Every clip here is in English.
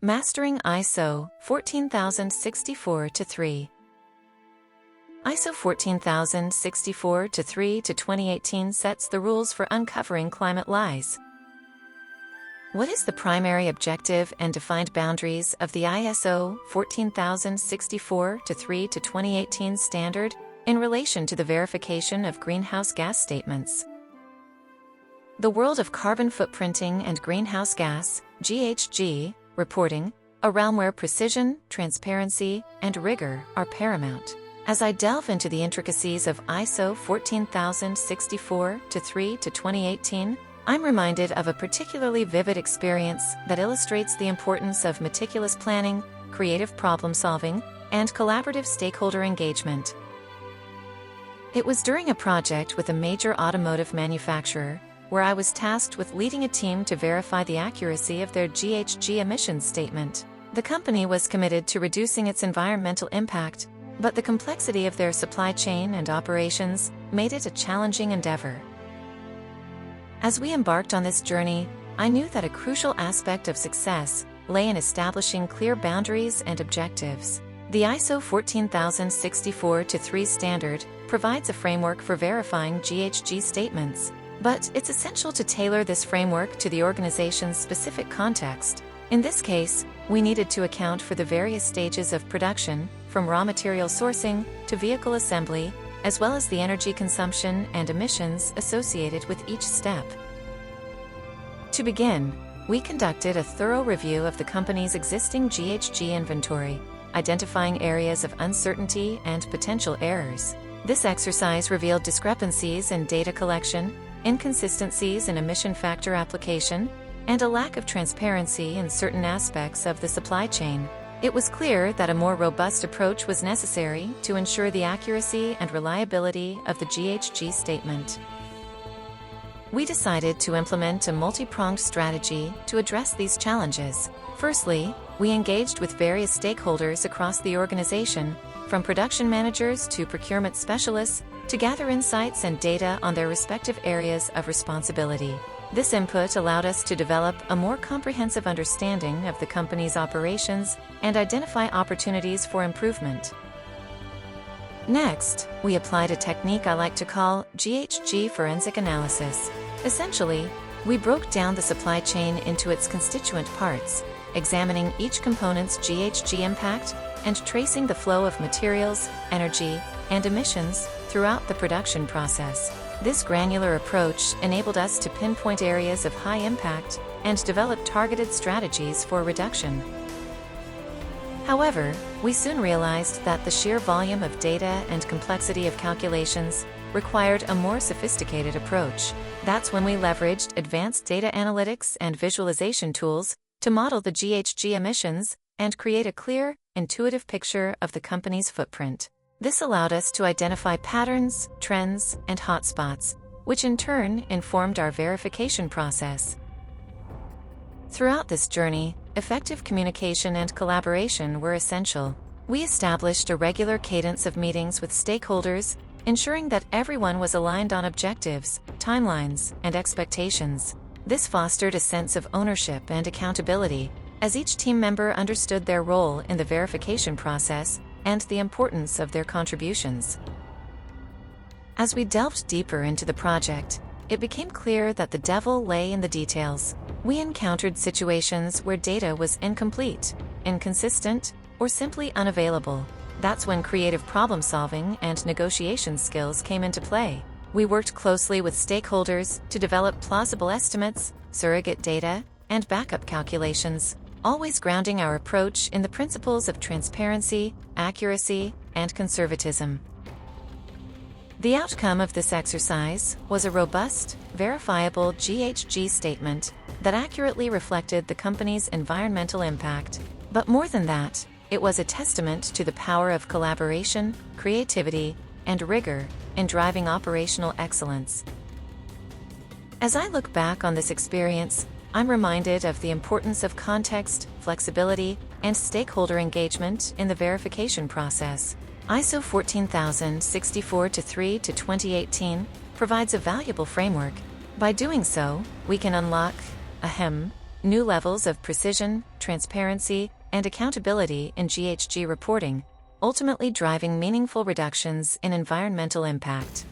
Mastering ISO 14064-3. ISO 14064-3 to 2018 sets the rules for uncovering climate lies. What is the primary objective and defined boundaries of the ISO 14064-3 to 2018 standard in relation to the verification of greenhouse gas statements? The world of carbon footprinting and greenhouse gas (GHG) reporting, a realm where precision, transparency, and rigor are paramount. As I delve into the intricacies of ISO 14064-3 to 2018, I'm reminded of a particularly vivid experience that illustrates the importance of meticulous planning, creative problem-solving, and collaborative stakeholder engagement. It was during a project with a major automotive manufacturer, where I was tasked with leading a team to verify the accuracy of their GHG emissions statement. The company was committed to reducing its environmental impact, but the complexity of their supply chain and operations made it a challenging endeavor. As we embarked on this journey, I knew that a crucial aspect of success lay in establishing clear boundaries and objectives. The ISO 14064-3 standard provides a framework for verifying GHG statements, but it's essential to tailor this framework to the organization's specific context. In this case, we needed to account for the various stages of production, from raw material sourcing to vehicle assembly, as well as the energy consumption and emissions associated with each step. To begin, we conducted a thorough review of the company's existing GHG inventory, identifying areas of uncertainty and potential errors. This exercise revealed discrepancies in data collection, inconsistencies in emission factor application, and a lack of transparency in certain aspects of the supply chain. It was clear that a more robust approach was necessary to ensure the accuracy and reliability of the GHG statement. We decided to implement a multi-pronged strategy to address these challenges. Firstly, we engaged with various stakeholders across the organization, from production managers to procurement specialists, to gather insights and data on their respective areas of responsibility. This input allowed us to develop a more comprehensive understanding of the company's operations and identify opportunities for improvement. Next, we applied a technique I like to call GHG forensic analysis. Essentially, we broke down the supply chain into its constituent parts, examining each component's GHG impact and tracing the flow of materials, energy, and emissions throughout the production process. This granular approach enabled us to pinpoint areas of high impact and develop targeted strategies for reduction. However, we soon realized that the sheer volume of data and complexity of calculations required a more sophisticated approach. That's when we leveraged advanced data analytics and visualization tools to model the GHG emissions and create a clear, intuitive picture of the company's footprint. This allowed us to identify patterns, trends, and hotspots, which in turn informed our verification process. Throughout this journey, effective communication and collaboration were essential. We established a regular cadence of meetings with stakeholders, ensuring that everyone was aligned on objectives, timelines, and expectations. This fostered a sense of ownership and accountability, as each team member understood their role in the verification process and the importance of their contributions. As we delved deeper into the project, it became clear that the devil lay in the details. We encountered situations where data was incomplete, inconsistent, or simply unavailable. That's when creative problem-solving and negotiation skills came into play. We worked closely with stakeholders to develop plausible estimates, surrogate data, and backup calculations, always grounding our approach in the principles of transparency, accuracy, and conservatism. The outcome of this exercise was a robust, verifiable GHG statement that accurately reflected the company's environmental impact. But more than that, it was a testament to the power of collaboration, creativity, and rigor in driving operational excellence. As I look back on this experience, I'm reminded of the importance of context, flexibility, and stakeholder engagement in the verification process. ISO 14064-3 to 2018 provides a valuable framework. By doing so, we can unlock new levels of precision, transparency, and accountability in GHG reporting, ultimately driving meaningful reductions in environmental impact.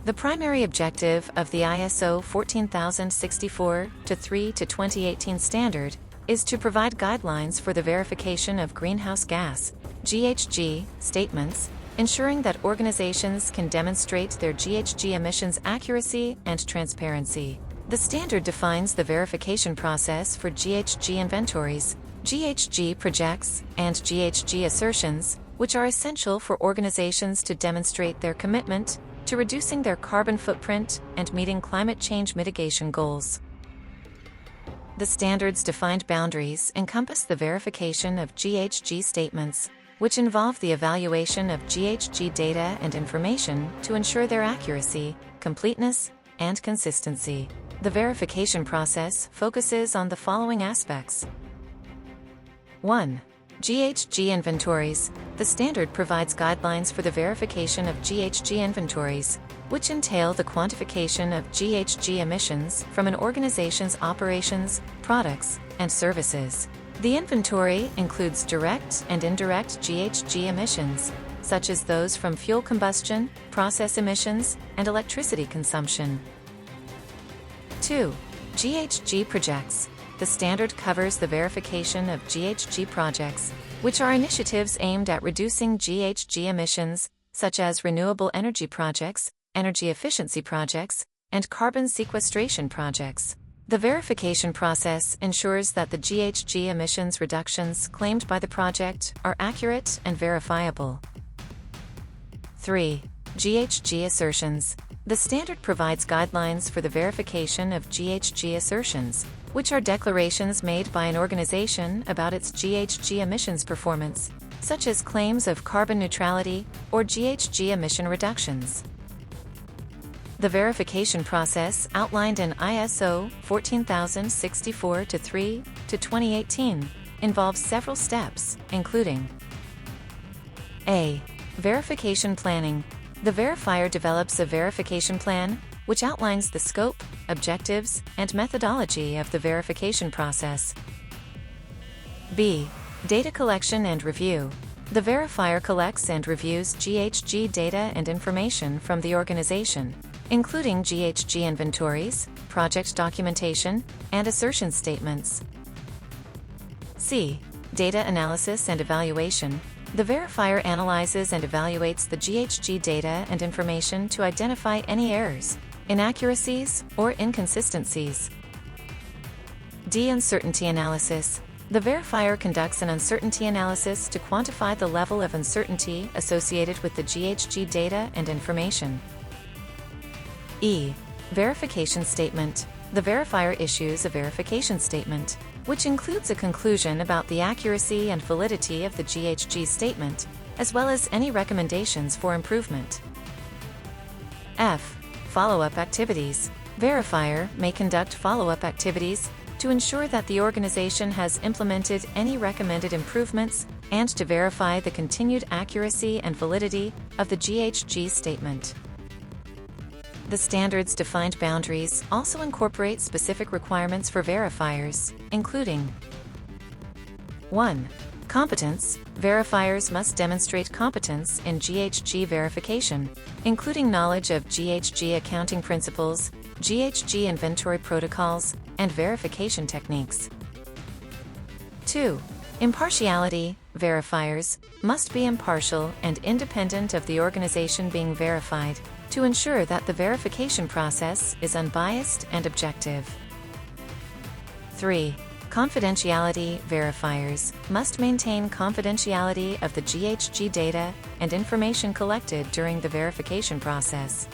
The primary objective of the ISO 14064-3-2018 standard is to provide guidelines for the verification of greenhouse gas (GHG) statements, ensuring that organizations can demonstrate their GHG emissions accuracy and transparency. The standard defines the verification process for GHG inventories, GHG projects, and GHG assertions, which are essential for organizations to demonstrate their commitment to reducing their carbon footprint and meeting climate change mitigation goals. The standard's defined boundaries encompass the verification of GHG statements, which involve the evaluation of GHG data and information to ensure their accuracy, completeness, and consistency. The verification process focuses on the following aspects. 1. GHG inventories. The standard provides guidelines for the verification of GHG inventories, which entail the quantification of GHG emissions from an organization's operations, products, and services. The inventory includes direct and indirect GHG emissions, such as those from fuel combustion, process emissions, and electricity consumption. 2. GHG projects. The standard covers the verification of GHG projects, which are initiatives aimed at reducing GHG emissions, such as renewable energy projects, energy efficiency projects, and carbon sequestration projects. The verification process ensures that the GHG emissions reductions claimed by the project are accurate and verifiable. 3. GHG assertions. The standard provides guidelines for the verification of GHG assertions, which are declarations made by an organization about its GHG emissions performance, such as claims of carbon neutrality or GHG emission reductions. The verification process outlined in ISO 14064-3-2018 involves several steps, including A. Verification planning. The verifier develops a verification plan, which outlines the scope, objectives, and methodology of the verification process. B. Data collection and review. The verifier collects and reviews GHG data and information from the organization, including GHG inventories, project documentation, and assertion statements. C. Data analysis and evaluation. The verifier analyzes and evaluates the GHG data and information to identify any errors, inaccuracies, or inconsistencies. D. Uncertainty analysis. The verifier conducts an uncertainty analysis to quantify the level of uncertainty associated with the GHG data and information. E. Verification statement. The verifier issues a verification statement, which includes a conclusion about the accuracy and validity of the GHG statement, as well as any recommendations for improvement. F. Follow-up activities. Verifier may conduct follow-up activities to ensure that the organization has implemented any recommended improvements and to verify the continued accuracy and validity of the GHG statement. The standard's defined boundaries also incorporate specific requirements for verifiers, including 1. Competence. Verifiers must demonstrate competence in GHG verification, including knowledge of GHG accounting principles, GHG inventory protocols, and verification techniques. 2. Impartiality. Verifiers must be impartial and independent of the organization being verified, to ensure that the verification process is unbiased and objective. 3. Confidentiality. Verifiers must maintain confidentiality of the GHG data and information collected during the verification process.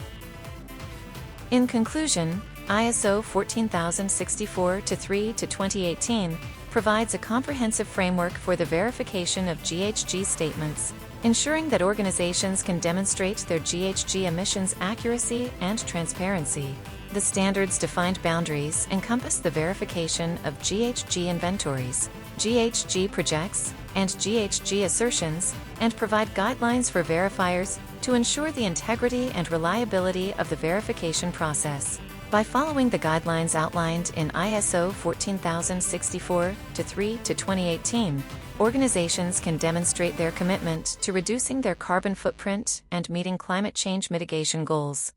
In conclusion, ISO 14064-3-2018 provides a comprehensive framework for the verification of GHG statements, ensuring that organizations can demonstrate their GHG emissions accuracy and transparency. The standard's defined boundaries encompass the verification of GHG inventories, GHG projects, and GHG assertions, and provide guidelines for verifiers to ensure the integrity and reliability of the verification process. By following the guidelines outlined in ISO 14064-3-2018, organizations can demonstrate their commitment to reducing their carbon footprint and meeting climate change mitigation goals.